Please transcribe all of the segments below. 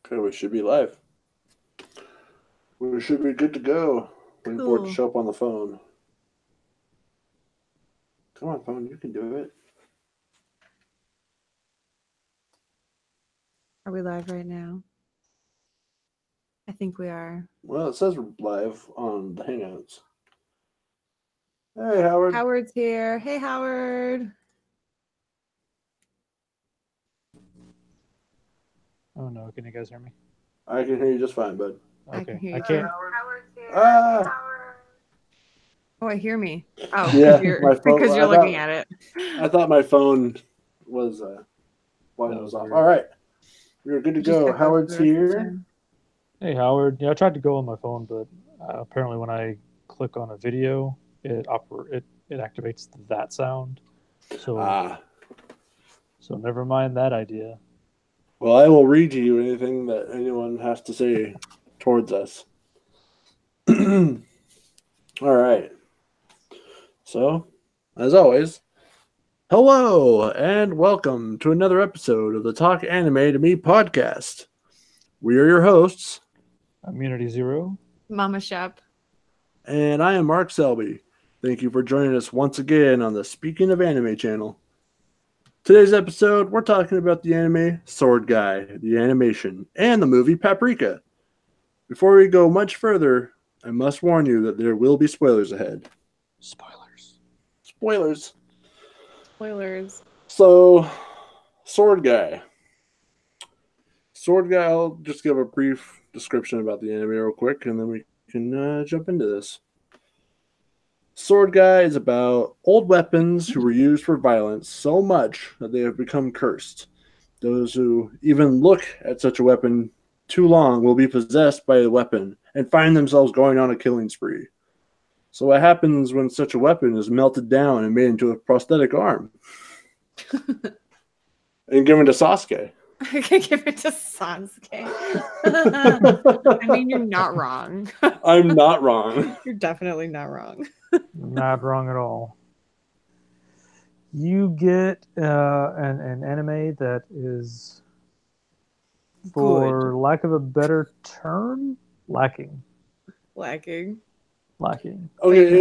Okay, we should be live. We should be good to go. Waiting for it to show up on the phone. Come on, phone, you can do it. Are we live right now? I think we are. Well, it says we're live on the Hangouts. Hey, Howard. Howard's here. Hey, Howard. Oh no, can you guys hear me? I can hear you just fine, bud. Okay. I can hear you. can't. Howard's here. Ah! Oh, I hear me. Oh, Yeah, my phone, because you're looking at it. I thought my phone was volume was off. weird. All right. We're good to go. Howard's here. Hey, Howard. Yeah, I tried to go on my phone, but apparently when I click on a video, it activates that sound. So never mind that idea. Well, I will read to you anything that anyone has to say towards us. All right. So, as always, hello and welcome to another episode of the Talk Anime to Me podcast. We are your hosts. Immunity Zero. Mama Shep. And I am Marc Selby. Thank you for joining us once again on the Speaking of Anime channel. Today's episode, we're talking about the anime Sword-Gai, the animation, and the movie Paprika. Before we go much further, I must warn you that there will be spoilers ahead. Spoilers. So, Sword-Gai. Sword-Gai, I'll just give a brief description about the anime real quick, and then we can jump into this. Sword-Gai is about old weapons who were used for violence so much that they have become cursed. Those who even look at such a weapon too long will be possessed by the weapon and find themselves going on a killing spree. So what happens when such a weapon is melted down and made into a prosthetic arm? And given to Sasuke. I can give it to Sasuke. I mean, you're not wrong. I'm not wrong. You're definitely not wrong. Not wrong at all. You get an anime that is, for lack of a better term, lacking. Okay,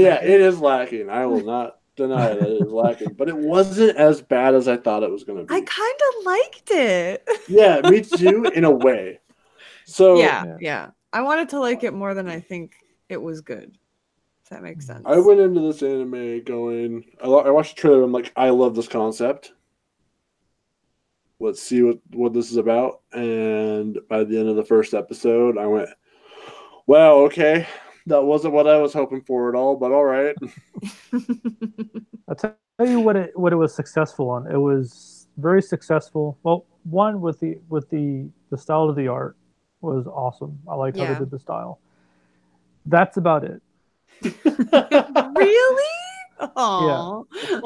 yeah, it is lacking. I will not deny that it is lacking, but it wasn't as bad as I thought it was going to be. I kind of liked it. Yeah, me too, in a way. So yeah. I wanted to like it more than I think it was good. If that makes sense. I went into this anime going, I watched the trailer, I'm like, I love this concept. Let's see what this is about. And by the end of the first episode, I went, wow, okay. That wasn't what I was hoping for at all, but all right. I'll tell you what it was successful on. It was very successful. Well, one with the style of the art was awesome. I liked how they did the style. That's about it. Really? Aww. Yeah.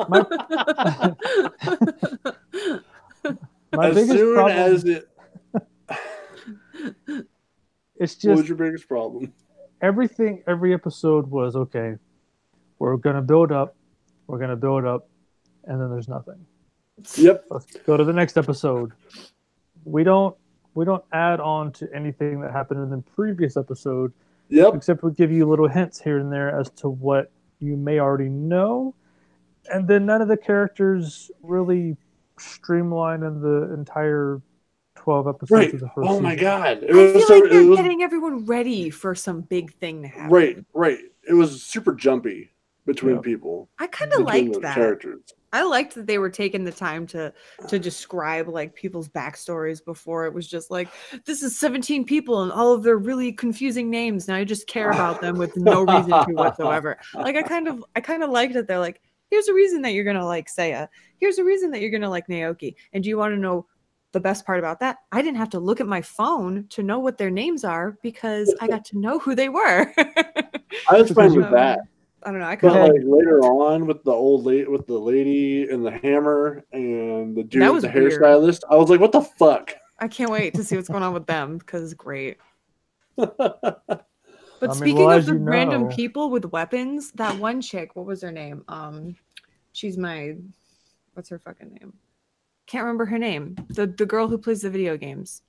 My biggest problem. It's just. What was your biggest problem? Every episode was okay. We're gonna build up, and then there's nothing. Yep. Let's go to the next episode. We don't add on to anything that happened in the previous episode. Yep. Except we give you little hints here and there as to what you may already know, and then none of the characters really streamline in the entire 12 episodes of the first season. Oh my god! I feel like they're getting everyone ready for some big thing to happen. Right. It was super jumpy between people. I kind of liked that. Characters. I liked that they were taking the time to describe like people's backstories before it was just like, this is 17 people and all of their really confusing names. Now I just care about them with no reason to whatsoever. Like I kind of liked it. They're like, here's a reason that you're gonna like Seiya. Here's a reason that you're gonna like Naoki. And do you want to know the best part about that? I didn't have to look at my phone to know what their names are because I got to know who they were. I was fine with that. I don't know. I kind of like later on with the lady and the hammer and the dude with the hairstylist. I was like, what the fuck? I can't wait to see what's going on with them because it's great. But speaking of the random people with weapons, that one chick, what was her name? She's what's her fucking name? Can't remember her name. The girl who plays the video games.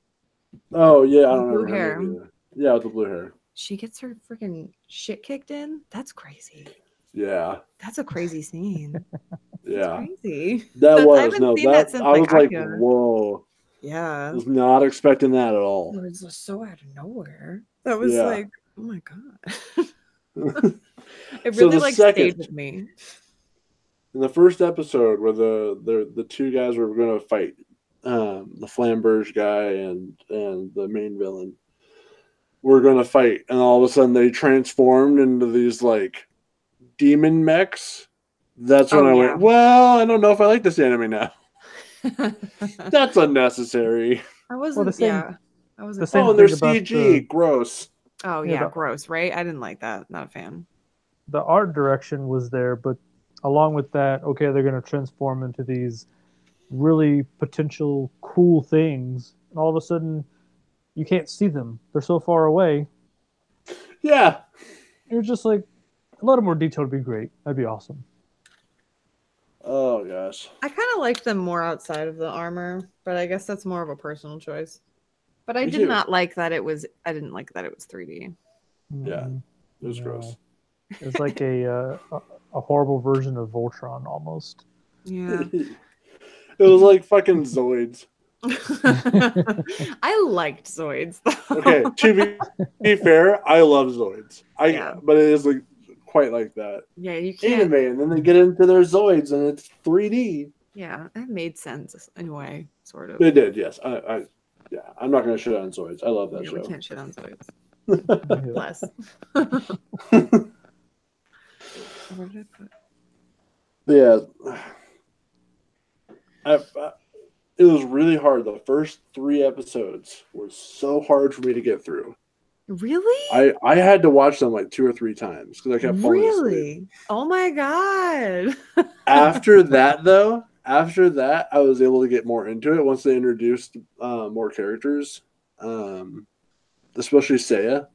Oh yeah, I don't Blue remember her hair. name either. Yeah, with the blue hair. She gets her freaking shit kicked in. That's crazy. Yeah. That's a crazy scene. That's Yeah. crazy. That I was haven't seen that since I was like, Akira. whoa. Yeah. Was not expecting that at all. It was just so out of nowhere. That was like, oh my god. It really stayed with me. In the first episode where the two guys were gonna fight, the Flamberge guy and the main villain were gonna fight, and all of a sudden they transformed into these like demon mechs. That's when I went, well, I don't know if I like this anime now. That's unnecessary. I wasn't. I was the same. Oh, and they're CG. Gross. Oh yeah, gross. Right? I didn't like that. Not a fan. The art direction was there, but along with that, okay, they're going to transform into these really potential cool things, and all of a sudden, you can't see them. They're so far away. Yeah. You're just like, a lot more detail would be great. That'd be awesome. Oh gosh. I kind of liked them more outside of the armor, but I guess that's more of a personal choice. But I did not like that it was. I didn't like that it was 3D. Yeah, it was gross. It's like a horrible version of Voltron almost. Yeah. It was like fucking Zoids. I liked Zoids though. Okay, to be fair, I love Zoids. But it is like quite like that. Yeah, you can't. Anime, and then they get into their Zoids, and it's 3D. Yeah, it made sense in a way, sort of. It did, yes. I'm not gonna shit on Zoids. I love that show. We can't shit on Zoids. Bless. Where did I put? Yeah. It was really hard. The first 3 episodes were so hard for me to get through. Really? I had to watch them like 2 or 3 times because I kept falling asleep. Oh my god. After that, I was able to get more into it once they introduced more characters, especially Seiya.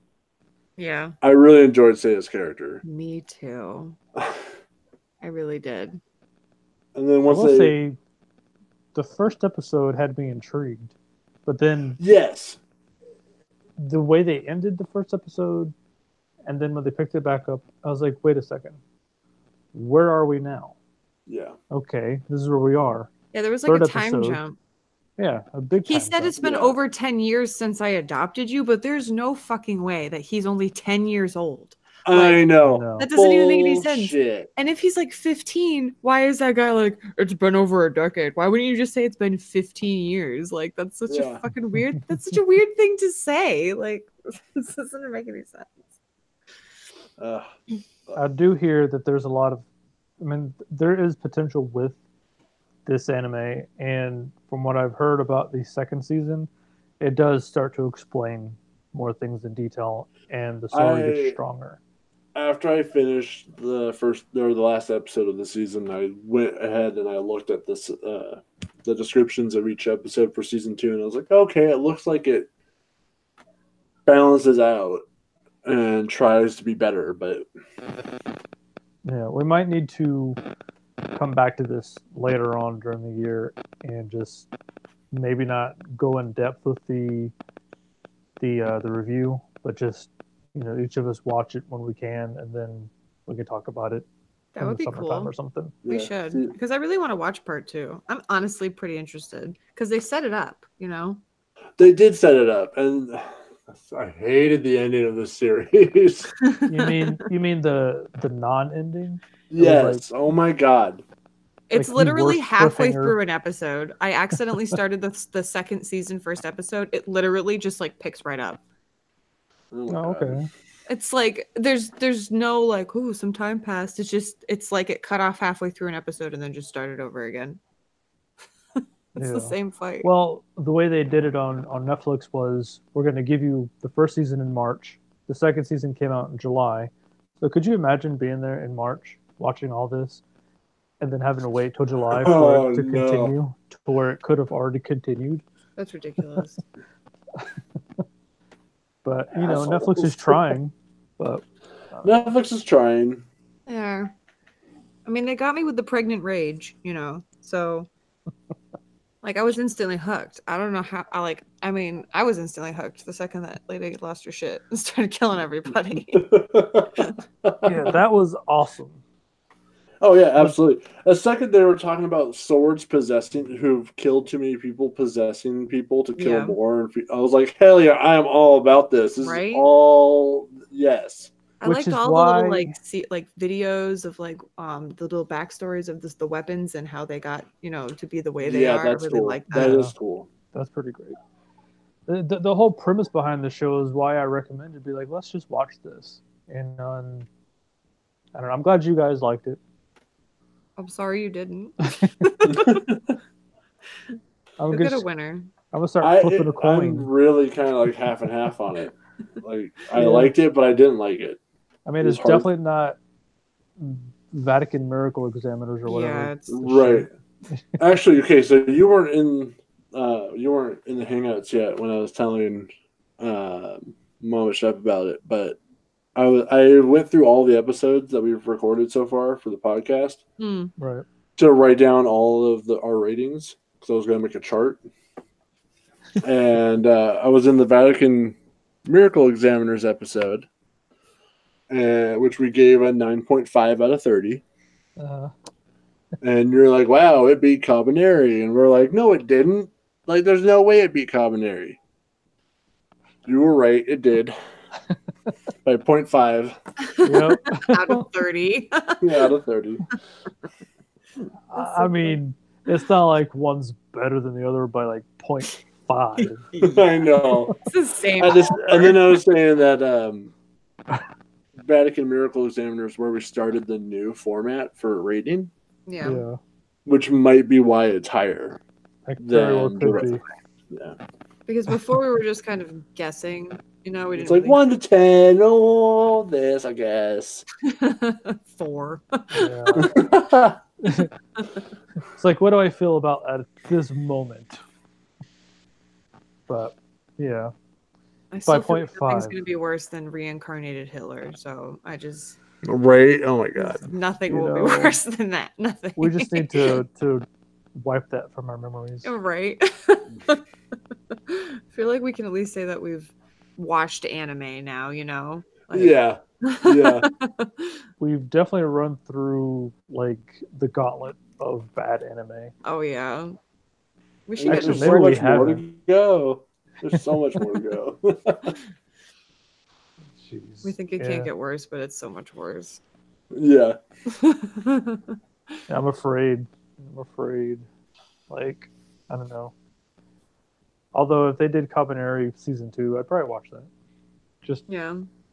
Yeah. I really enjoyed Seiya's character. Me too. I really did. And then once say the first episode had me intrigued, but then the way they ended the first episode, and then when they picked it back up, I was like, wait a second, where are we now? Yeah. Okay, this is where we are. Yeah, there was like a time jump. Yeah, a big time He said it's been over 10 years since I adopted you, but there's no fucking way that he's only 10 years old. I know. That doesn't even make any sense. And if he's like 15, why is that guy like, it's been over a decade? Why wouldn't you just say it's been 15 years? Like, that's such a fucking weird, that's such a weird thing to say. Like, this doesn't make any sense. I do hear that there's a lot of, there is potential with this anime, and from what I've heard about the second season, it does start to explain more things in detail, and the story gets stronger. After I finished the last episode of the season, I went ahead and I looked at this the descriptions of each episode for season 2, and I was like, okay, it looks like it balances out and tries to be better, but yeah, we might need to come back to this later on during the year and just maybe not go in depth with the review, but just each of us watch it when we can, and then we can talk about it. That would be cool or something. We should, because I really want to watch part 2. I'm honestly pretty interested because they set it up. They did set it up, and I hated the ending of the series. You mean the non-ending? Yes. Oh my god. It's literally halfway through an episode. I accidentally started the second season first episode. It literally just like picks right up. Oh, okay. It's like there's no like, some time passed. It's like it cut off halfway through an episode and then just started over again. It's the same fight. Well, the way they did it on Netflix was, we're going to give you the first season in March. The second season came out in July. So could you imagine being there in March, watching all this, and then having to wait till July for it to continue, to where it could have already continued? That's ridiculous. But, Netflix is trying. But Netflix is trying. Yeah. I mean, they got me with the pregnant rage, so... Like, I was instantly hooked. I don't know how. I was instantly hooked the second that lady lost her shit and started killing everybody. Yeah, that was awesome. Oh yeah, absolutely. The second they were talking about swords who've killed too many people, possessing people to kill more, I was like, hell yeah, I am all about this. This is all yes. I liked all the little videos of the little backstories of the weapons and how they got to be the way they are. That's cool. Like that is cool. That's pretty great. The whole premise behind the show is why I recommended be like, let's just watch this. And I don't know. I'm glad you guys liked it. I'm sorry you didn't. I'm get a winner. I'm gonna start flipping a coin. I'm really kind of like half and half on it. Like I liked it, but I didn't like it. I mean, it's definitely not Vatican Miracle Examiners or whatever. Yeah, it's right. Actually, okay, so you weren't in the Hangouts yet when I was telling Mama Chef about it, but I went through all the episodes that we've recorded so far for the podcast, right? To write down all of our ratings because I was going to make a chart, and I was in the Vatican Miracle Examiners episode, which we gave a 9.5 out of 30. And you're like, wow, it beat Cabaneri. And we're like, no, it didn't. Like, there's no way it beat Cabaneri. You were right. It did. By 0.5. Yep. Out of 30. Yeah, out of 30. I mean, it's not like one's better than the other by like 0.5. I know. It's the same. And then I was saying that Vatican Miracle Examiners where we started the new format for rating. Yeah. Which might be why it's higher. Very well could be. Yeah. Because before we were just kind of guessing, we didn't. It's like 1 to 10. Oh, this, I guess. 4. Yeah. It's like, what do I feel about at this moment? But yeah, I still think nothing's going to be worse than reincarnated Hitler. So I just. Right. Oh my God. Nothing will be worse than that. Nothing. We just need to wipe that from our memories. Right. I feel like we can at least say that we've watched anime now, Yeah. We've definitely run through like the gauntlet of bad anime. Oh yeah. We should There's so much more to go. There's so much more to go. Jeez. We think it can't get worse, but it's so much worse. Yeah. I'm afraid. Like, I don't know. Although if they did Cabaneri season 2, I'd probably watch that. Just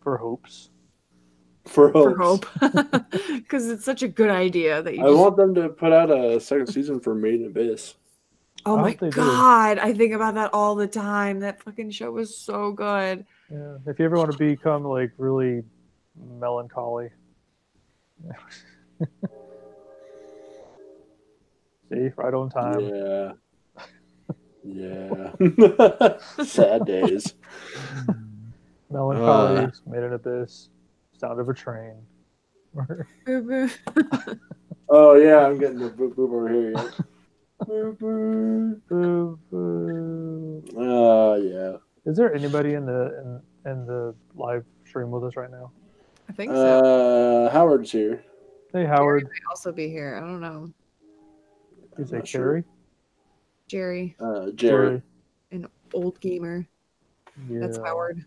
for hopes. For hope. Because it's such a good idea that I want them to put out a second season for Made in Abyss. Oh my God. I think about that all the time. That fucking show was so good. Yeah. If you ever want to become like really melancholy. See, right on time. Yeah. Yeah. Sad days. Melancholy, Made in Abyss, Sound of a Train. Oh yeah, I'm getting the boop boop over here. Yeah. Boop boop. Oh yeah. Is there anybody in the live stream with us right now? I think so. Howard's here. Hey Howard. Jerry might also be here. I don't know. Is it Carrie? Jerry. Jerry. An old gamer. Yeah. That's Howard.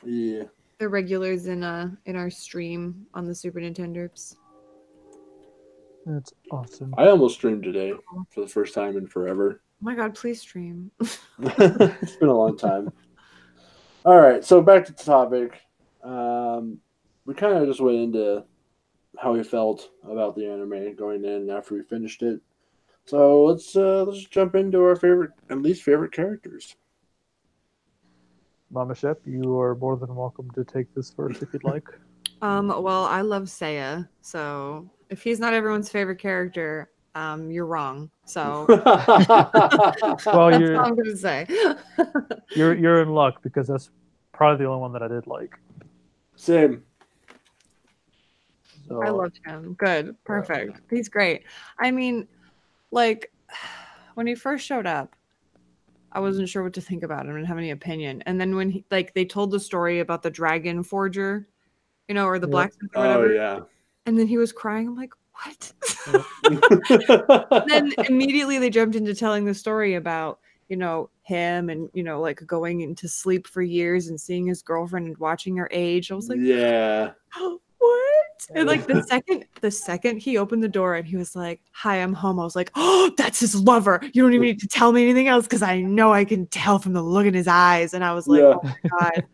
Yeah. They're regulars in our stream on the Super Nintendo. That's awesome. I almost streamed today for the first time in forever. Oh my God, please stream. It's been a long time. All right, so back to the topic. We kind of just went into how we felt about the anime going in after we finished it. So let's jump into our favorite and least favorite characters. Mama Shep, you are more than welcome to take this first if you'd like. Well, I love Seiya, so if he's not everyone's favorite character, you're wrong. So well, that's all I'm gonna say. you're in luck because that's probably the only one that I did like. Same. So, I loved him. Good. Perfect. He's great. I mean, like, when he first showed up, I wasn't sure what to think about him and have any opinion. And then when they told the story about the dragon forger, or the blacksmith or whatever. Oh yeah. And then he was crying. I'm like, what? Then immediately they jumped into telling the story about, him and, going into sleep for years and seeing his girlfriend and watching her age. I was like, yeah. What? And the second he opened the door and he was like, hi, I'm home. I was like, oh, that's his lover. You don't even need to tell me anything else because I know I can tell from the look in his eyes. And I was like, oh my God,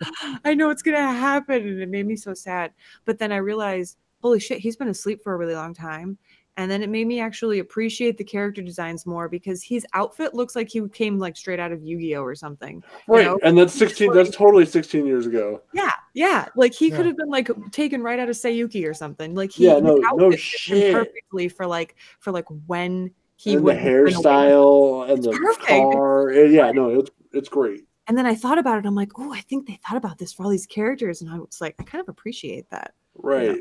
I know it's going to happen. And it made me so sad. But then I realized, holy shit, he's been asleep for a really long time. And then it made me actually appreciate the character designs more because his outfit looks like he came straight out of Yu-Gi-Oh or something. Right. And that's 16. That's totally 16 years ago. Yeah. Yeah. He could have been taken right out of Sayuki or something. No shit. Perfectly for when he would. The hairstyle and the car. Yeah. No, it's great. And then I thought about it. I'm like, oh, I think they thought about this for all these characters. And I was like, I kind of appreciate that. Right.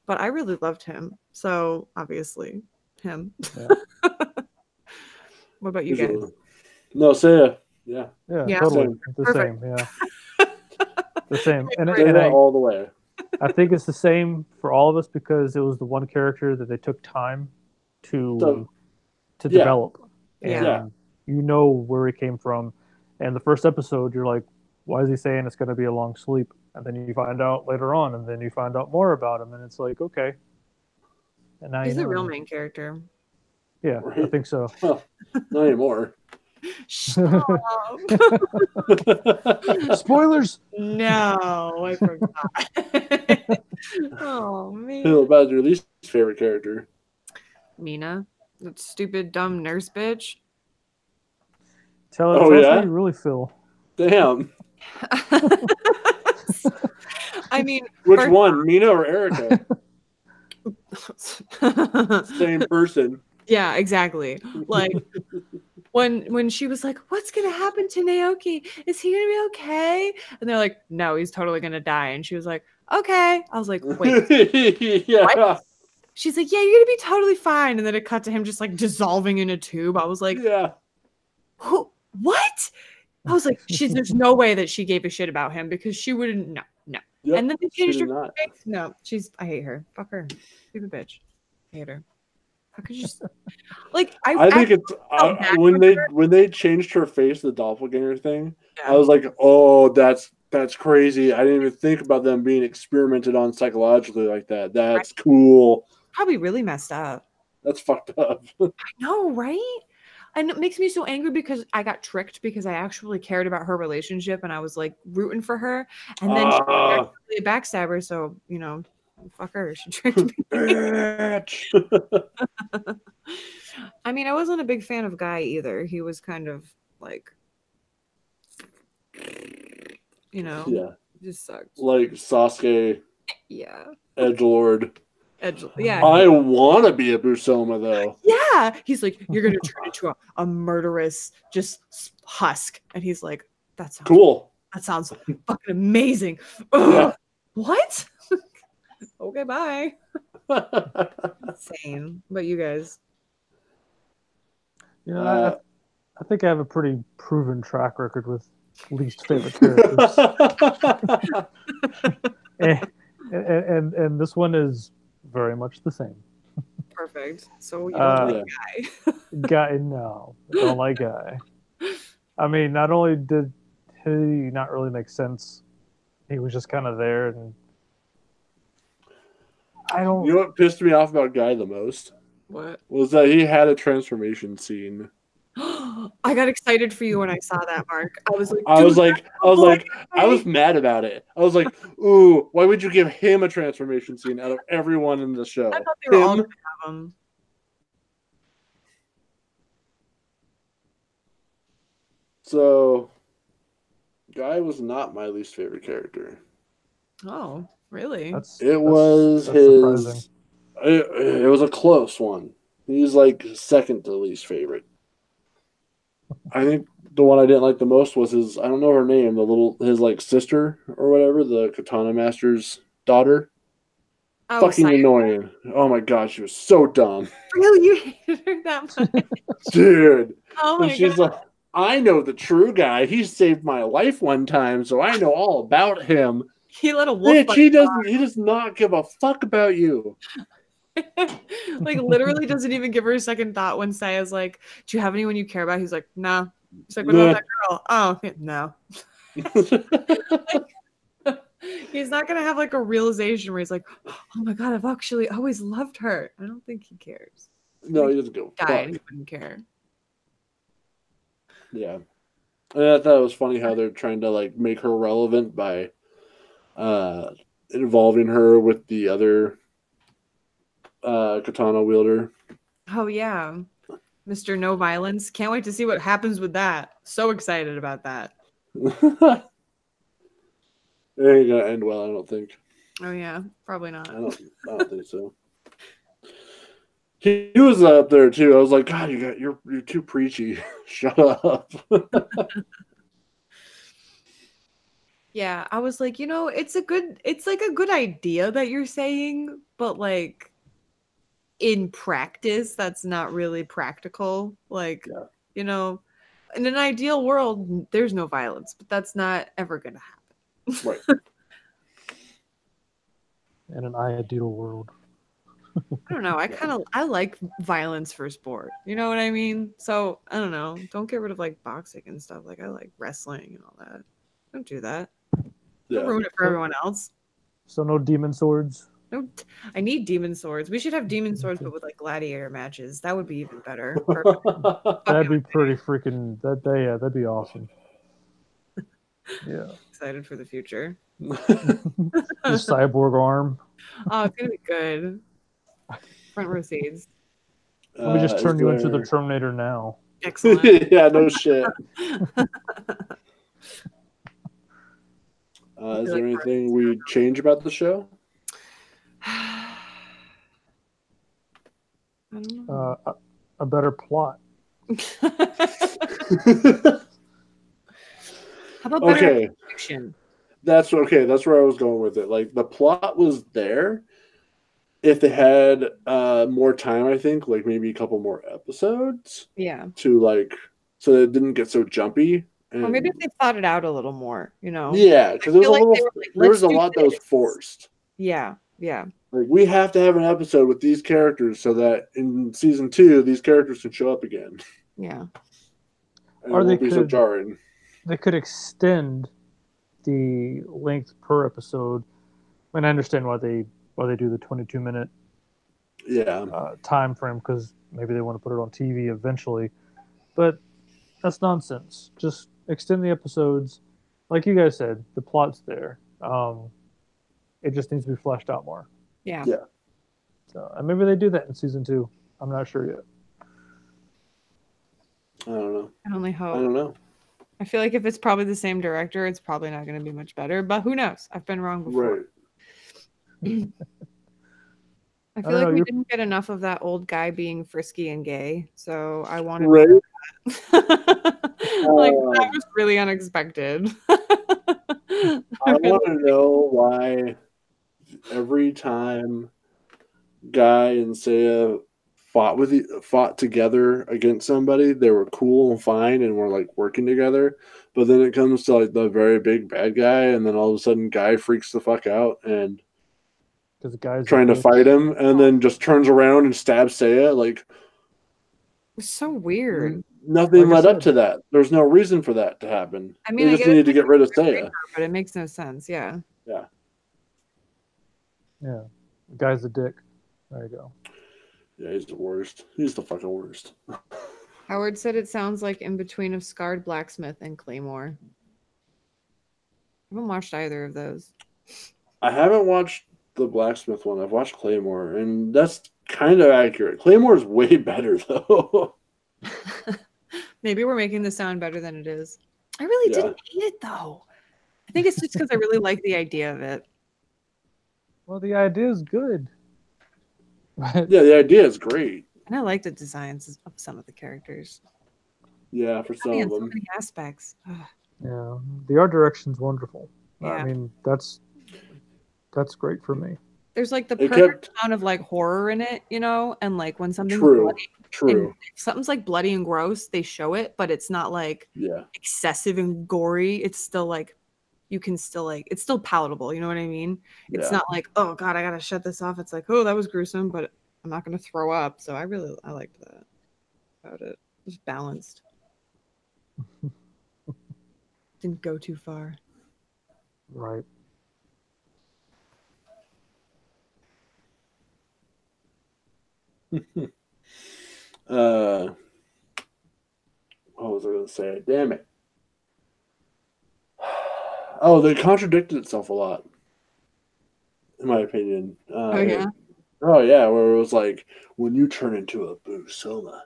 But I really loved him. So obviously him. Yeah. What about you guys? No, Saya. Yeah. Yeah, totally. The Perfect. same. Yeah. The same. And all the way. I think it's the same for all of us because it was the one character that they took time to develop. And you know where he came from. And the first episode, you're like, why is he saying it's going to be a long sleep? And then you find out later on, and then you find out more about him, and it's like, okay. And now he's the real main character. Yeah, right. I think so. Well, not anymore. Spoilers. No, I forgot. Oh man. Who about your least favorite character? Mina, that stupid dumb nurse bitch. Tell us how you really feel. Damn. I mean, which one, Mina or Erica? Same person. Yeah, exactly. When she was like, what's gonna happen to Naoki? Is he gonna be okay? And they're like, no, he's totally gonna die. And she was like, okay. I was like, wait. What? She's like, yeah, you're gonna be totally fine. And then it cut to him just dissolving in a tube. I was like, yeah. What? I was like, there's no way that she gave a shit about him because she wouldn't. No. Yep, and then they changed her face. No, I hate her. Fuck her. Stupid bitch. I hate her. How could you just I think it's when they changed her face, the doppelganger thing. Yeah. I was like, oh, that's crazy. I didn't even think about them being experimented on psychologically like that. That's cool. Probably really messed up. That's fucked up. I know, right? And it makes me so angry because I got tricked because I actually cared about her relationship and I was rooting for her. And then she was actually a backstabber. So, fuck her. She tricked me. Bitch. I mean, I wasn't a big fan of Guy either. He was kind of just sucked. Like Sasuke. Yeah. Edgelord. Yeah. I want to be a Busoma, though. Yeah. He's like, you're going to turn into a murderous, just husk. And he's like, that sounds cool. That sounds fucking amazing. Yeah. What? Okay, bye. Insane. But you guys? I think I have a pretty proven track record with least favorite characters. and this one is very much the same. Perfect. So you don't like Guy. Guy, no. I don't like Guy. I mean, not only did he not really make sense, he was just kind of there, and I don't... You know what pissed me off about Guy the most? What? Was that he had a transformation scene. I got excited for you when I saw that, Mark. I was mad about it. I was like, ooh, why would you give him a transformation scene out of everyone in the show? I thought they were all gonna have them. So, Guy was not my least favorite character. Oh, really? It was a close one. He's second to least favorite. I think the one I didn't like the most was I don't know her name, his sister or whatever, the Katana Master's daughter. Fucking annoying. Oh my god, she was so dumb. Really? You hated her that much? Dude. Oh my she's god. like, I know the true guy. He saved my life one time, so I know all about him. He let a wolf. Bitch, he does not give a fuck about you. Like literally doesn't even give her a second thought when Saya's like, do you have anyone you care about? He's like, no. He's like, what about that girl? Oh, no. He's not gonna have like a realization where he's like, oh my god, I've actually always loved her. I don't think he cares. No, he doesn't go. He wouldn't care. Yeah. And I thought it was funny how they're trying to like make her relevant by involving her with the other katana wielder. Oh yeah. Mr. No Violence. Can't wait to see what happens with that. So excited about that. It ain't gonna end well, I don't think. Oh yeah, probably not. I don't think so. He was up there too. I was like, God, you're too preachy. Shut up. Yeah, I was like, it's like a good idea that you're saying, but like in practice, that's not really practical. Like, in an ideal world, there's no violence, but that's not ever gonna happen. Right. In an ideal world. I don't know. I like violence for sport. You know what I mean? So I don't know. Don't get rid of like boxing and stuff. Like I like wrestling and all that. Don't do that. Don't ruin it for everyone else. So no demon swords. No, I need demon swords. We should have demon swords, but with like gladiator matches. That would be even better. That'd be pretty freaking. That'd be awesome. Yeah. Excited for the future. The cyborg arm. Oh, it's gonna be good. Front row seats. Let me just turn you into the Terminator now. Excellent. Yeah, no shit. Is there anything we change about the show? I don't know. A better plot. How about better fiction? That's okay. That's where I was going with it. Like the plot was there. If they had more time, I think, like maybe a couple more episodes. Yeah. To like, so that it didn't get so jumpy. Or maybe if they thought it out a little more, Yeah, because there was a lot that was forced. Yeah, yeah. Like we have to have an episode with these characters so that in season 2 these characters can show up again. Yeah. And or it won't be so jarring. They could extend the length per episode. And I understand why they do the 22-minute time frame, because maybe they want to put it on TV eventually. But that's nonsense. Just extend the episodes. Like you guys said, the plot's there. It just needs to be fleshed out more. Yeah. Yeah. So and maybe they do that in season 2. I'm not sure yet. I don't know. I only hope. I don't know. I feel like if it's probably the same director, it's probably not going to be much better. But who knows? I've been wrong before. Right. I feel like we didn't get enough of that old guy being frisky and gay, so I wanted that. Like that was really unexpected. I want to know why every time Guy and Saya fought together against somebody, they were cool and fine and were like working together. But then it comes to like the very big bad guy, and then all of a sudden Guy freaks the fuck out and because the guy's trying to fight him, and then just turns around and stabs Saya. Like it's so weird. Nothing led up to that. There's no reason for that to happen. I mean, they just needed to get rid of Saya, but it makes no sense. Yeah. Yeah. Yeah. The guy's a dick. There you go. Yeah, he's the worst. He's the fucking worst. Howard said it sounds like in between of Scarred Blacksmith and Claymore. I haven't watched either of those. I haven't watched the Blacksmith one. I've watched Claymore, and that's kind of accurate. Claymore's way better, though. Maybe we're making this sound better than it is. I really didn't hate it, though. I think it's just because I really like the idea of it. Well, the idea is good. Yeah, the idea is great. And I like the designs of some of the characters. Yeah, for some of them. So many aspects. Ugh. Yeah, the art direction's wonderful. Yeah. I mean, that's great for me. There's like the perfect amount of like horror in it, you know, and like when something's bloody, if something's like bloody and gross, they show it, but it's not like excessive and gory. It's still like you can still like it's still palatable, you know what I mean? It's not like, oh god, I gotta shut this off. It's like, oh, that was gruesome, but I'm not gonna throw up. So I liked that about it. It was balanced. Didn't go too far. Right. What was I going to say? Damn it. Oh, they contradicted itself a lot, in my opinion. Oh, yeah? Oh, yeah, where it was like, when you turn into a Busoma,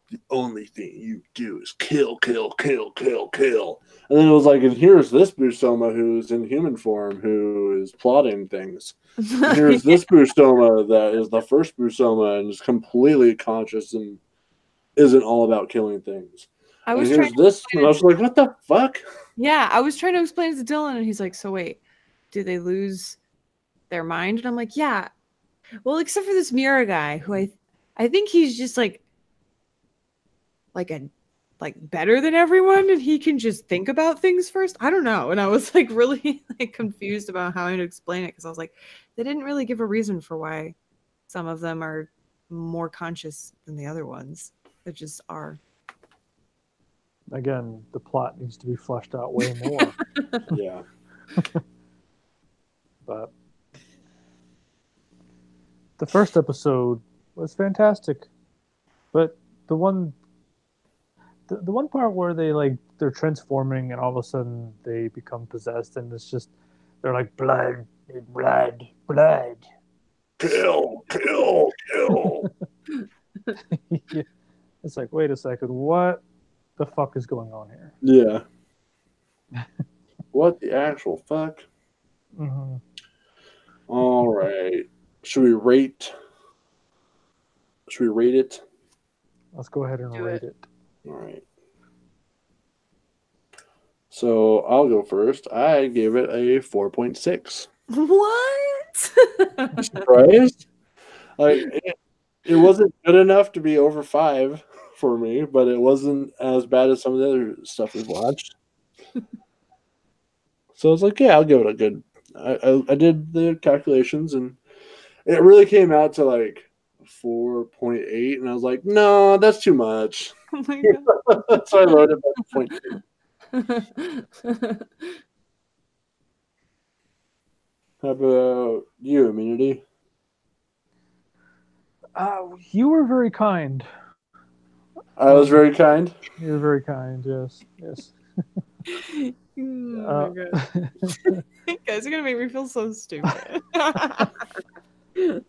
the only thing you do is kill, kill, kill, kill, kill. And then it was like, and here's this Busoma who's in human form, who is plotting things. And here's this Busoma that is the first Busoma and is completely conscious and isn't all about killing things. And here's this, and I was like, what the fuck? Yeah, I was trying to explain it to Dylan, and he's like, so wait, did they lose their mind? And I'm like, yeah. Well, except for this Mira guy, who I think he's just like better than everyone, and he can just think about things first. I don't know. And I was like really like confused about how to explain it, because I was like, they didn't really give a reason for why some of them are more conscious than the other ones. They just are. Again, the plot needs to be fleshed out way more. Yeah. But the first episode was fantastic. But the one part where they're transforming and all of a sudden they become possessed, and it's just they're like blood. Kill, kill, kill. Yeah. It's like, wait a second, what the fuck is going on here? Yeah. What the actual fuck? Mm-hmm. All right. Should we rate it? Let's go ahead and rate it. All right. So I'll go first. I gave it a 4.6. What? Surprised? Like it wasn't good enough to be over 5 for me, but it wasn't as bad as some of the other stuff we've watched. So I was like, yeah, I'll give it a good. I did the calculations, and it really came out to like 4.8, and I was like, no, that's too much. Oh my god. So I lowered it by 0.2. How about you, Immunity? You were very kind. I was very kind. You were very kind. Yes. Oh my god. You guys are gonna make me feel so stupid. You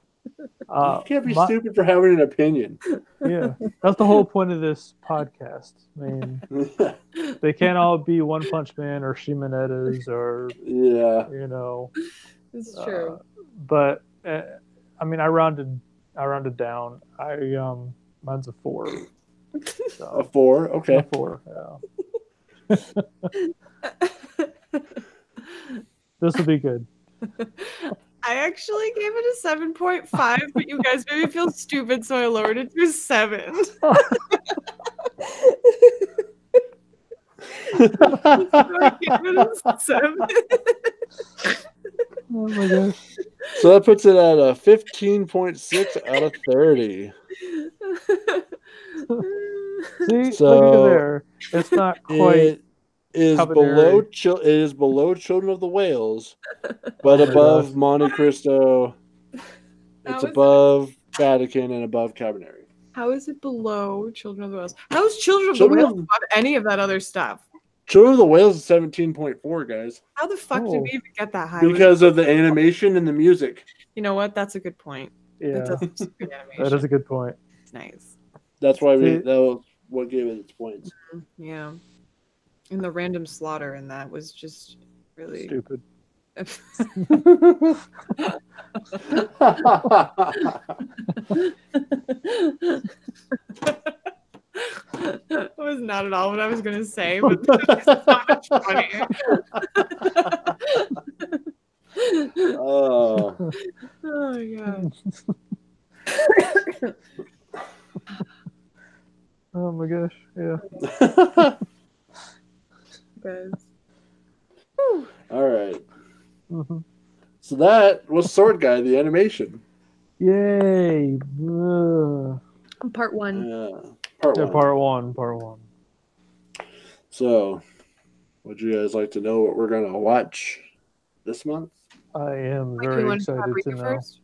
can't be stupid for having an opinion. Yeah, that's the whole point of this podcast. I mean, they can't all be One Punch Man or Shimanetas or you know. It's true. But I mean, I rounded down. Mine's a 4. So, a 4, okay. A 4, yeah. This will be good. I actually gave it a 7.5, but you guys made me feel stupid, so I lowered it to a 7. So I gave it a 7. Oh my gosh. So that puts it at a 15.6 out of 30. See, so look at there. It's not quite. It is below Children of the Whales, but above Monte Cristo. It's above Vatican and above Cabernet. How is it below Children of the Whales? How is Children of the Whales above any of that other stuff? Children of the Whales is 17.4, guys. How the fuck did we even get that high? Because of the animation and the music. You know what? That's a good point. Yeah, that is a good point. It's nice. That's why that was what gave it its points. Yeah. And the random slaughter in that was just really stupid. That was not at all what I was going to say, but it's so much funnier. Oh. Oh my god. Oh my gosh, yeah. Guys. All right. Mm-hmm. So that was Sword-Gai, the animation. Yay! Part one. Part Yeah, one. Part one. So, would you guys like to know what we're gonna watch this month? I am very excited to know. First?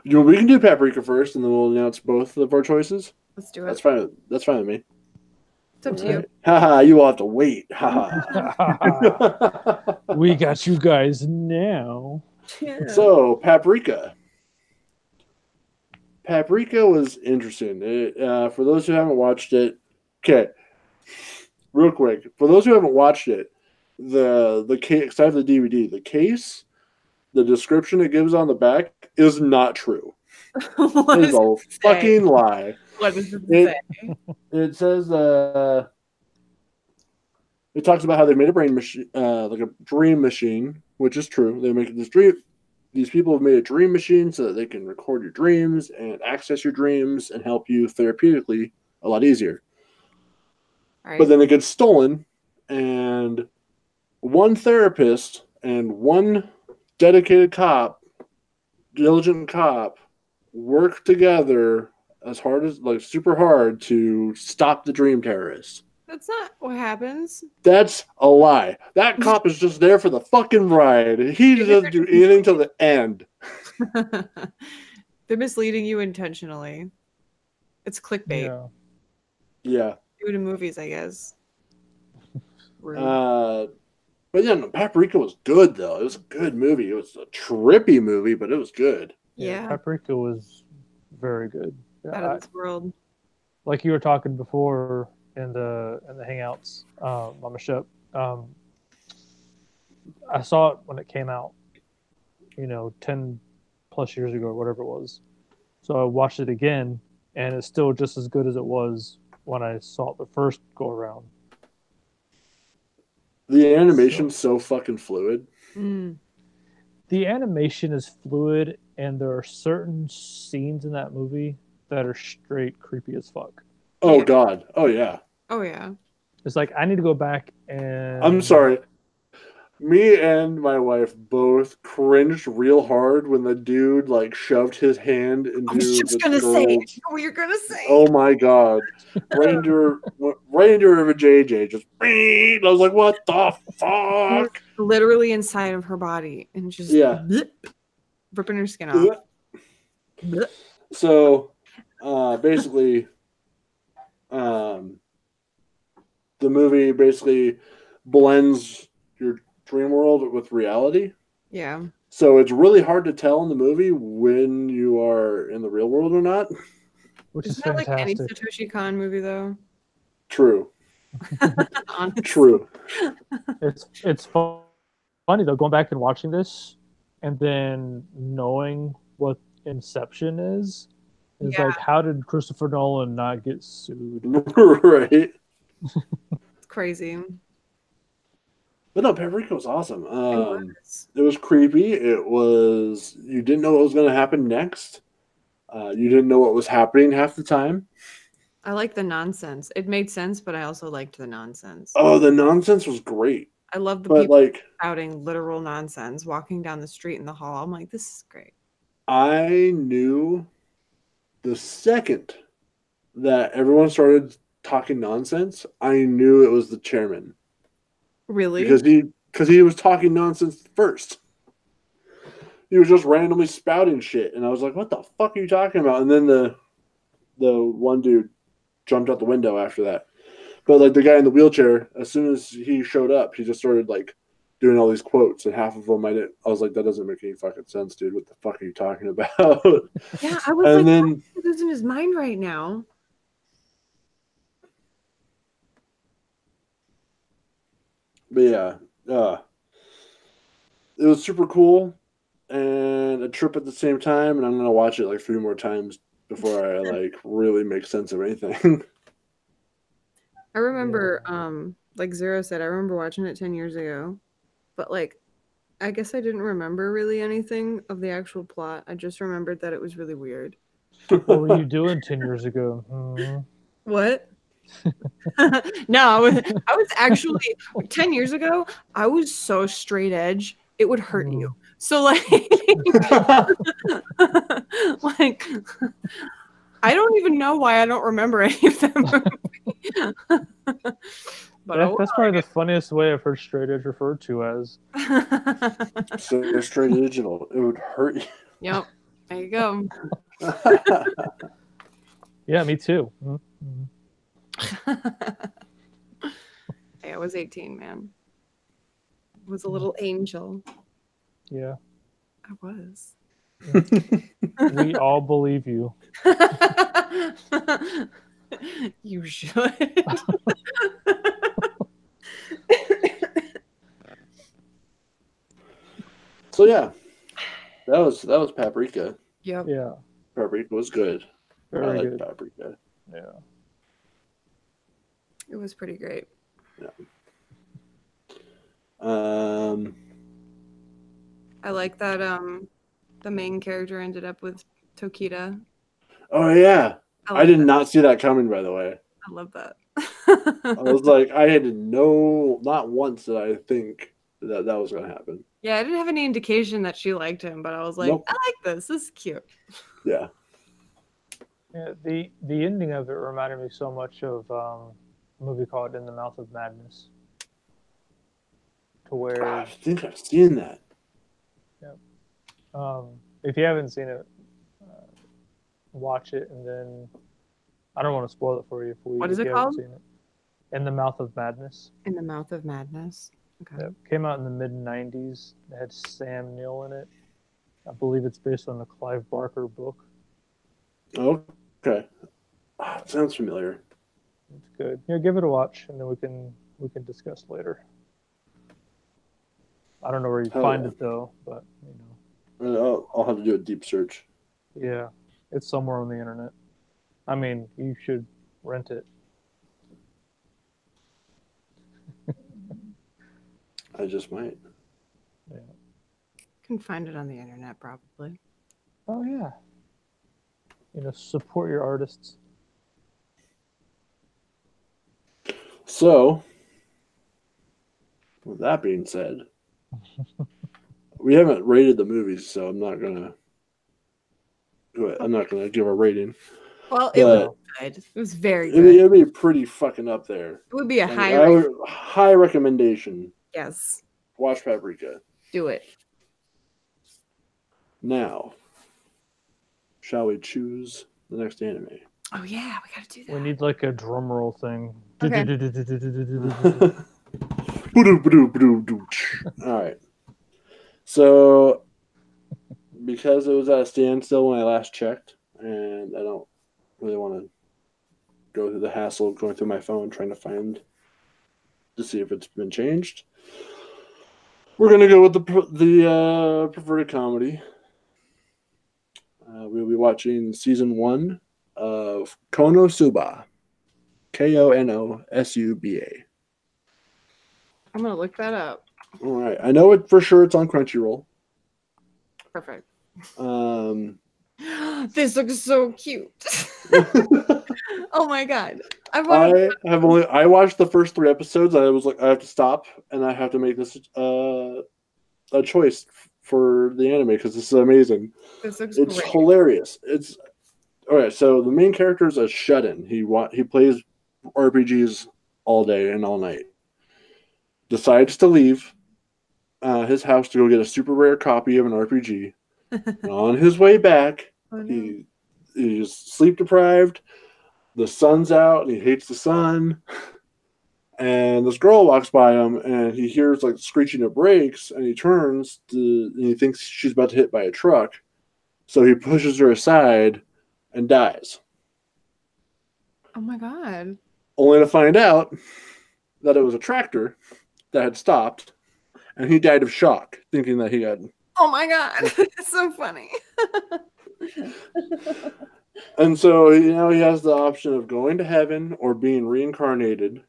We can do Paprika first, and then we'll announce both of our choices. Let's do it. That's fine. That's fine with me. It's up to you. Haha, you will have to wait. Haha. We got you guys now. Yeah. So, Paprika. Paprika was interesting. For those who haven't watched it, okay, real quick. For those who haven't watched it, the case, I have the DVD. The case, the description it gives on the back is not true. It is a fucking lie. What does it say? It says it talks about how they made a brain machine, like a dream machine, which is true. They make this dream. These people have made a dream machine so that they can record your dreams and access your dreams and help you therapeutically a lot easier. Right. But then it gets stolen, and one therapist and one dedicated cop, diligent cop, work together as hard as, like, super hard to stop the dream terrorists. That's not what happens. That's a lie. That cop is just there for the fucking ride. He doesn't do anything till the end. They're misleading you intentionally. It's clickbait. Yeah. Do it in movies, I guess. But yeah, no, Paprika was good though. It was a good movie. It was a trippy movie, but it was good. Yeah. Paprika was very good. Out of this world. Like you were talking before in the hangouts on the ship. I saw it when it came out, 10 plus years ago or whatever it was. So I watched it again, and it's still just as good as it was when I saw it the first go around. The animation's so fucking fluid. The animation is fluid, and there are certain scenes in that movie that are straight creepy as fuck. Oh, yeah. God. Oh, yeah. Oh, yeah. It's like, I need to go back and... I'm sorry. Me and my wife both cringed real hard when the dude, like, shoved his hand into I was just gonna say it. What you're gonna say. Oh, my God. right into her JJ. Just, I was like, what the fuck? Literally inside of her body. And just ripping her skin off. So, basically... the movie basically blends your dream world with reality. Yeah. So it's really hard to tell in the movie when you are in the real world or not. Which is that fantastic. Like any Satoshi Kon movie, though? True. True. It's funny though, going back and watching this, and then knowing what Inception is like, how did Christopher Nolan not get sued? Right. It's crazy. But no, Paprika was awesome. It was creepy. You didn't know what was going to happen next. You didn't know what was happening half the time. I like the nonsense. It made sense, but I also liked the nonsense. Oh, the nonsense was great. I love the people shouting literal nonsense, walking down the street in the hall. I'm like, this is great. I knew the second that everyone started talking nonsense, I knew it was the chairman. Really? Because he was talking nonsense first. He was just randomly spouting shit, and I was like, "What the fuck are you talking about?" And then the one dude jumped out the window after that. But like the guy in the wheelchair, as soon as he showed up, he just started like doing all these quotes, and half of them I was like, "That doesn't make any fucking sense, dude. What the fuck are you talking about?" Yeah, I was and then who's in his mind right now? But yeah, it was super cool and a trip at the same time, and I'm gonna watch it like 3 more times before I like really make sense of anything. I remember, like Zero said, I remember watching it 10 years ago, but like I guess I didn't remember really anything of the actual plot. I just remembered that it was really weird. What were you doing 10 years ago? What? No, I was actually 10 years ago, I was so straight edge, it would hurt you. So like like I don't even know why I don't remember any of them. But that's probably the funniest way I've heard straight edge referred to as. So straight edge, it would hurt you. Yep. There you go. Yeah, me too. Hey, I was 18, man. I was a little angel. Yeah. I was. We all believe you. You should. So yeah, that was Paprika. Yep. Yeah. Paprika was good. Very good. Paprika. Yeah. It was pretty great. Yeah. I like that the main character ended up with Tokita. Oh yeah. I did not see that coming, by the way. I love that. I was like, I had not once did I think that was going to happen. Yeah, I didn't have any indication that she liked him, but I was like, nope. I like this. This is cute. Yeah. Yeah, the ending of it reminded me so much of a movie called In the Mouth of Madness. To where I think I've seen that. Yeah. If you haven't seen it, watch it, and then I don't want to spoil it for you. What is it called? Seen it. In the Mouth of Madness. In the Mouth of Madness. Okay. Yeah, came out in the mid-90s. It had Sam Neill in it. I believe it's based on the Clive Barker book. Okay. It sounds familiar. It's good. Yeah, give it a watch, and then we can discuss later. I don't know where you find it though, but you know. I'll have to do a deep search. Yeah, it's somewhere on the internet. I mean, you should rent it. I just might. Yeah. Can find it on the internet probably. Oh yeah. Support your artists. So, with that being said, we haven't rated the movies, so I'm not gonna give a rating. Well, it was good. It was very good. It'd be pretty fucking up there. It would be a high recommendation. Yes. Watch Paprika. Do it. Now, shall we choose the next anime? Oh yeah, we gotta do that. We need like a drum roll thing. Okay. All right. So, because it was at a standstill when I last checked, and I don't really want to go through the hassle of going through my phone trying to see if it's been changed, we're going to go with the perverted comedy. We'll be watching season 1 of Konosuba. Konosuba. I'm going to look that up. All right. I know it for sure. It's on Crunchyroll. Perfect. This looks so cute. Oh my god. I watched the first 3 episodes. I was like, I have to stop and I have to make this a choice for the anime because this is amazing. It's great. Hilarious. It's all right. So the main character is a shut-in. He plays RPGs all day and all night. Decides to leave his house to go get a super rare copy of an RPG. And on his way back, he's sleep deprived. The sun's out, and he hates the sun. And this girl walks by him, and he hears like screeching of brakes, and he turns and he thinks she's about to hit by a truck. So he pushes her aside and dies. Oh my god. Only to find out that it was a tractor that had stopped, and he died of shock, thinking that he had... Oh my god. It's so funny. And so, he has the option of going to heaven or being reincarnated.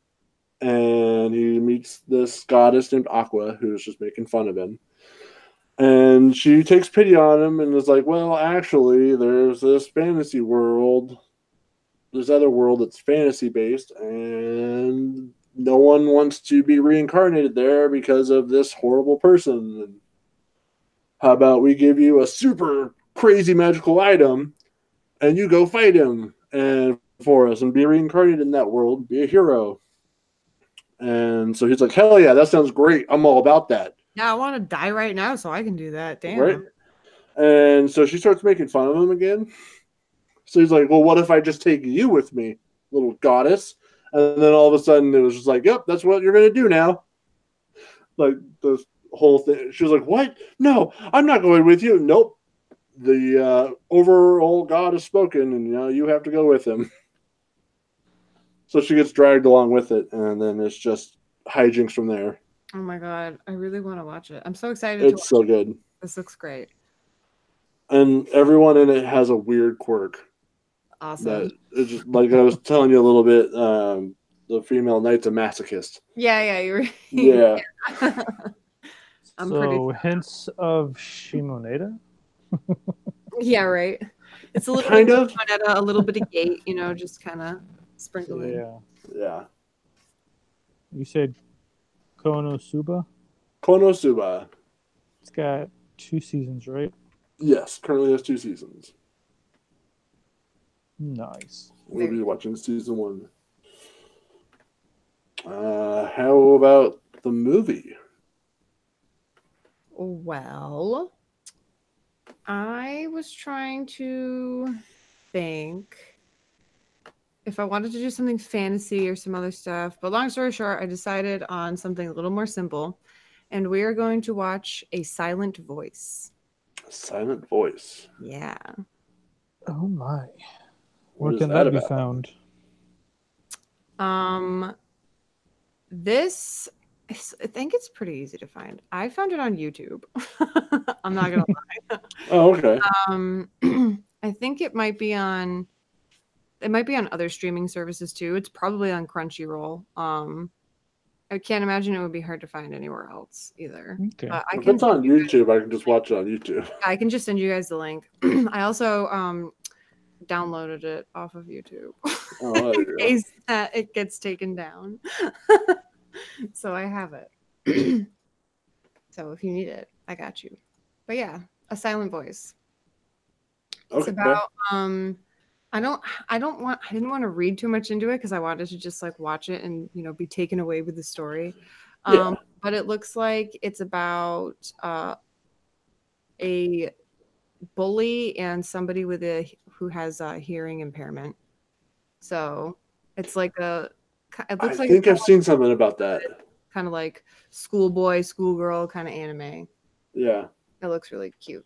And he meets this goddess named Aqua, who's just making fun of him. And she takes pity on him and is like, well, actually, there's this fantasy world. This other world that's fantasy based, and no one wants to be reincarnated there because of this horrible person. And how about we give you a super crazy magical item and you go fight him and for us and be reincarnated in that world, be a hero. And so he's like, hell yeah, that sounds great. I'm all about that. Yeah, I want to die right now so I can do that. Damn. Right? And so she starts making fun of him again. So he's like, well, what if I just take you with me, little goddess? And then all of a sudden it was just like, yep, that's what you're going to do now. Like the whole thing. She was like, what? No, I'm not going with you. Nope. The overall god has spoken, and you have to go with him. So she gets dragged along with it, and then it's just hijinks from there. Oh my god, I really want to watch it. I'm so excited. It's so good. This looks great. And everyone in it has a weird quirk. Awesome. That it's just, like I was telling you a little bit, the female knight's a masochist. Yeah, you were. Yeah. So hints of Shimoneta? Yeah, right. It's a little kind bit of Shimoneta, a little bit of Gate, just kind of sprinkling. Yeah. You said Konosuba? Konosuba. It's got 2 seasons, right? Yes, currently has 2 seasons. Nice. We'll be watching season 1. How about the movie? Well, I was trying to think if I wanted to do something fantasy or some other stuff, but long story short, I decided on something a little more simple, and we are going to watch A Silent Voice. A Silent Voice. Yeah. Oh my. Where can that be found? This, I think it's pretty easy to find. I found it on YouTube. I'm not gonna lie. Oh, okay. I think it might be on other streaming services too. It's probably on Crunchyroll. I can't imagine it would be hard to find anywhere else either. Okay. If it's on YouTube, I can just watch it on YouTube. I can just send you guys the link. I also downloaded it off of YouTube in case that it gets taken down. So I have it. So if you need it, I got you. But yeah, A Silent Voice. It's about I didn't want to read too much into it because I wanted to just like watch it and be taken away with the story. But it looks like it's about a bully and somebody who has a hearing impairment. So it's like I think I've seen something about that. Kind of like schoolboy, schoolgirl kind of anime. Yeah. It looks really cute.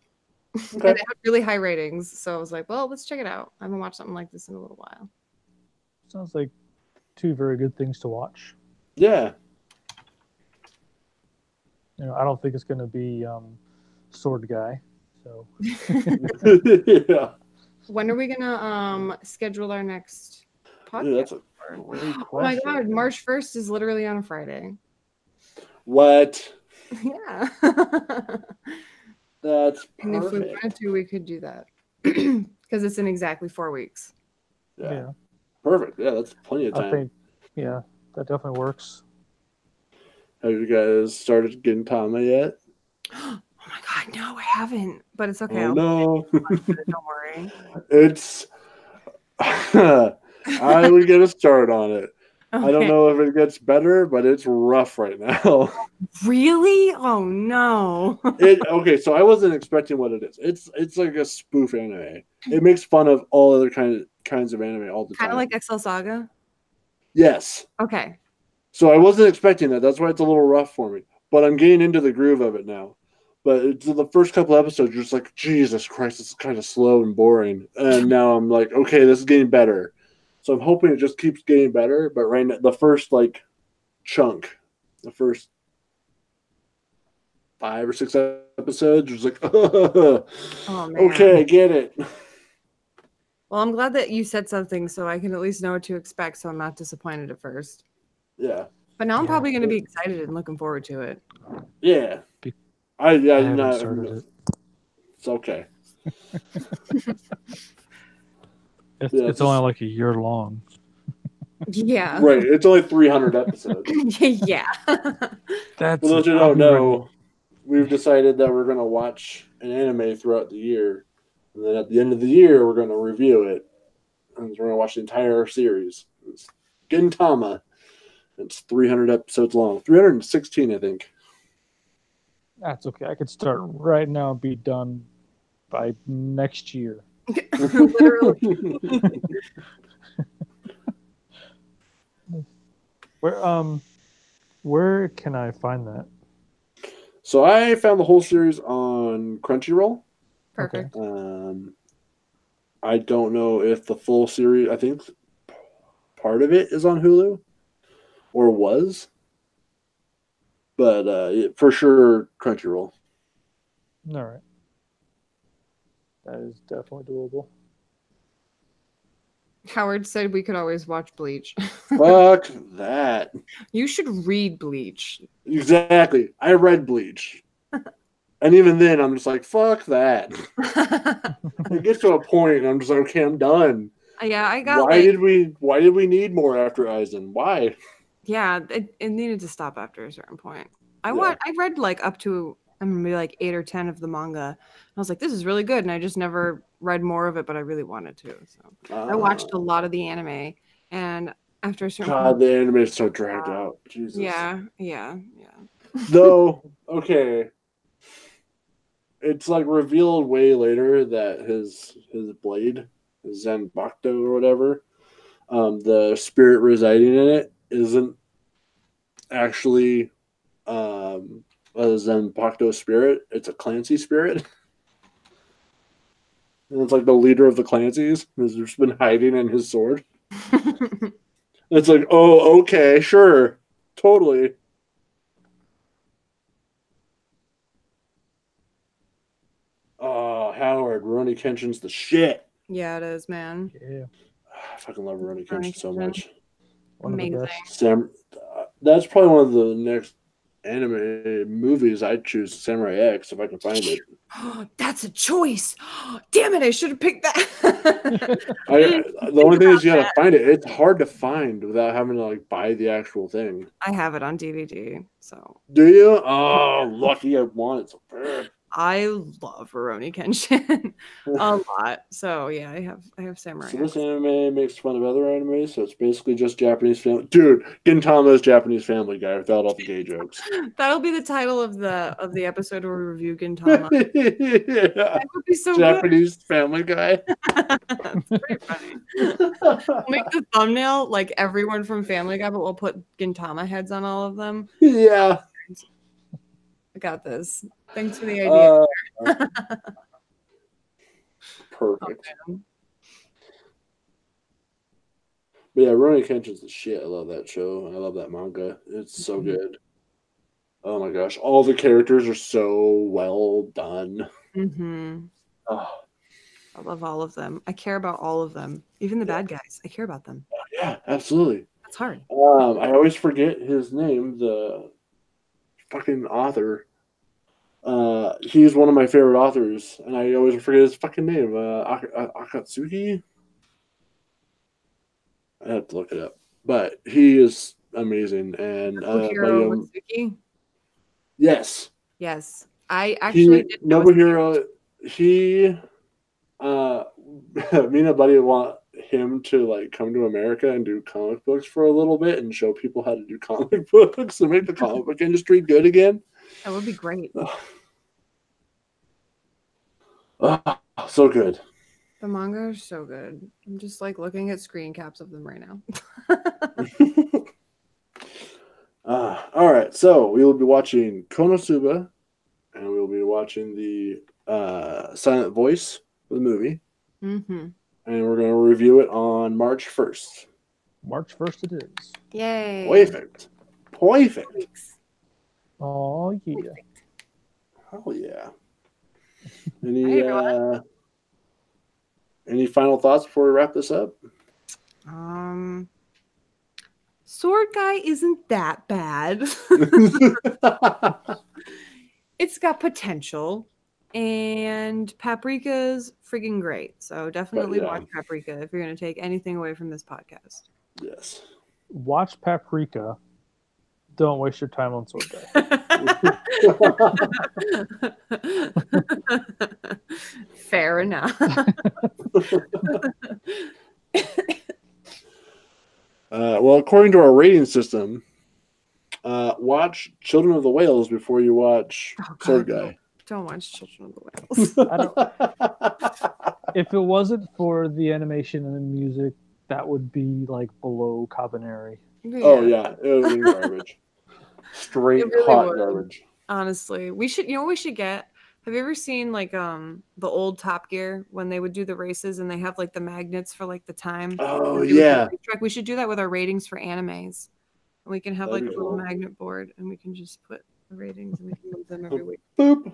Okay. And it had really high ratings. So I was like, well, let's check it out. I haven't watched something like this in a little while. Sounds like 2 very good things to watch. Yeah. I don't think it's going to be Sword-Gai. So. Yeah. When are we gonna schedule our next podcast? Yeah, that's a great question. Oh my god, March 1st is literally on a Friday. What? Yeah. That's perfect. And if we wanted to, we could do that. Because it's in exactly 4 weeks. Yeah. Perfect. Yeah, that's plenty of time. I think, that definitely works. Have you guys started getting Tama yet? Oh my god, no, I haven't. But it's okay. Oh, no. Don't worry. It's I would get a start on it. Okay. I don't know if it gets better, but it's rough right now. Really? Oh no. Okay, so I wasn't expecting what it is. It's like a spoof anime. It makes fun of all other kinds of anime all the time. Kind of like XL Saga? Yes. Okay. So I wasn't expecting that. That's why it's a little rough for me. But I'm getting into the groove of it now. But it's the first couple episodes, you're just like, Jesus Christ, it's kind of slow and boring. And now I'm like, okay, this is getting better. So I'm hoping it just keeps getting better. But right now, the first chunk, the first 5 or 6 episodes, you're just like, oh, man. Okay, I get it. Well, I'm glad that you said something so I can at least know what to expect so I'm not disappointed at first. Yeah. But now I'm probably going to be excited and looking forward to it. Yeah. I haven't started it. It's okay. It's only like a year long. Yeah. Right. It's only 300 episodes. Yeah. For those who don't know, we've decided that we're going to watch an anime throughout the year. And then at the end of the year, we're going to review it. And we're going to watch the entire series. It's Gintama. It's 300 episodes long. 316, I think. That's okay. I could start right now and be done by next year. Literally. Where can I find that? So I found the whole series on Crunchyroll. Perfect. I don't know if the full series, I think part of it is on Hulu or was, but for sure Crunchyroll. All right. That is definitely doable. Howard said we could always watch Bleach. Fuck that. You should read Bleach. Exactly. I read Bleach. And even then, I'm just like, fuck that. It gets to a point, and I'm just like, okay, I'm done. Yeah, I got. Why did we need more after Aizen? Why? Yeah, it needed to stop after a certain point. I read like up to maybe like 8 or 10 of the manga. I was like, this is really good, and I just never read more of it, but I really wanted to. So I watched a lot of the anime, and after a certain point, the anime is so dragged out. Jesus. Yeah. Though, okay. It's like revealed way later that his blade, his Zanbakuto or whatever, the spirit residing in it isn't actually a Zanbakuto spirit. It's a Clancy spirit. And it's like the leader of the Clancys has just been hiding in his sword. It's like, oh, okay, sure. Totally. Oh, Howard, Rurouni Kenshin's the shit. Yeah, it is, man. Yeah. I fucking love Rurouni Kenshin so much. Amazing. That's probably one of the next anime movies I'd choose, Samurai X, if I can find it. That's a choice. Damn it, I should have picked that. The only thing is you gotta find it. It's hard to find without having to like buy the actual thing. I have it on DVD, so. Do you? Oh, lucky I want it so bad. I love Rurouni Kenshin a lot. So yeah, I have Samurai. So this anime makes fun of other animes, so it's basically just Japanese family. Dude, Gintama's Japanese Family Guy without all the gay jokes. That'll be the title of the episode where we review Gintama. Yeah. That would be so Japanese good. Family Guy. That's pretty funny. We'll make the thumbnail like everyone from Family Guy, but we'll put Gintama heads on all of them. Yeah. I got this. Thanks for the idea. Perfect. Okay. But yeah, Rurouni Kenshin's the shit. I love that show. I love that manga. It's so good. Oh my gosh. All the characters are so well done. Mm-hmm. Oh. I love all of them. I care about all of them. Even the bad guys. I care about them. Yeah, absolutely. That's hard. I always forget his name, the fucking author. He's one of my favorite authors, and I always forget his fucking name. Akatsuki? I have to look it up. But he is amazing. And Matsuki? Yes. Yes. I actually did Nobuhiro, me and a buddy want him to like come to America and do comic books for a little bit and show people how to do comic books and make the comic book industry good again. That would be great. So good. The manga are so good. I'm just like looking at screen caps of them right now. All right, so we will be watching Konosuba, and we will be watching the Silent Voice, the movie. Mm-hmm. And we're going to review it on March 1st. March 1st it is. Yay. Perfect. Oh, yeah. Perfect. Hell yeah. Any final thoughts before we wrap this up? Sword-Gai isn't that bad. It's got potential, and Paprika's freaking great. So definitely watch Paprika if you're going to take anything away from this podcast. Yes. Watch Paprika. Don't waste your time on Sword-Gai. Fair enough. Well, according to our rating system, watch Children of the Whales before you watch Sword-Gai. Don't watch Children of the Whales. If it wasn't for the animation and the music, that would be like below Cabaneri. Yeah. Oh yeah, it would have been garbage. Straight really hot garbage. Honestly, we should. You know what we should get? Have you ever seen like the old Top Gear when they would do the races and they have like the magnets for like the time? Oh yeah. We should do that with our ratings for animes. And we can have like a little magnet board and we can just put the ratings and we can move them every week. Boop.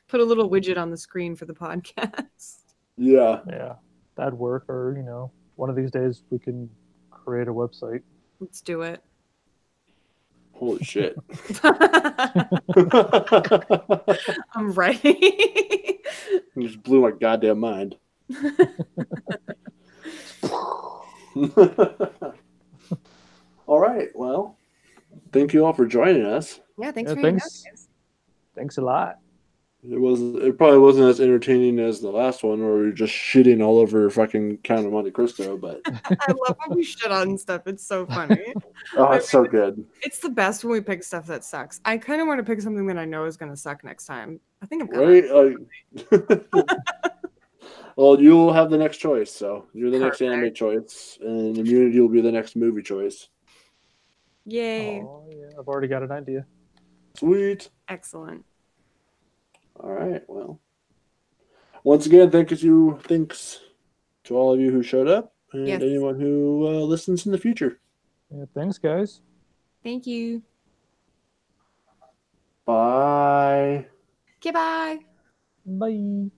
Put a little widget on the screen for the podcast. Yeah. Yeah. That'd work. Or, you know, one of these days we can create a website. Let's do it. Holy shit. I'm ready. You just blew my goddamn mind. All right. Well, thank you all for joining us. Yeah, thanks for having us. Thanks a lot. It probably wasn't as entertaining as the last one where we were just shitting all over fucking Count of Monte Cristo, but I love when we shit on stuff. It's so funny. Oh, it's so good. It's the best when we pick stuff that sucks. I kind of want to pick something that I know is going to suck next time. I think I'm gonna. Well, you'll have the next choice, so you're the next anime choice, and Immunity will be the next movie choice. Yay! Oh yeah, I've already got an idea. Sweet. Excellent. All right. Well, once again, thanks to all of you who showed up and anyone who listens in the future. Yeah, thanks, guys. Thank you. Bye. Goodbye. Bye.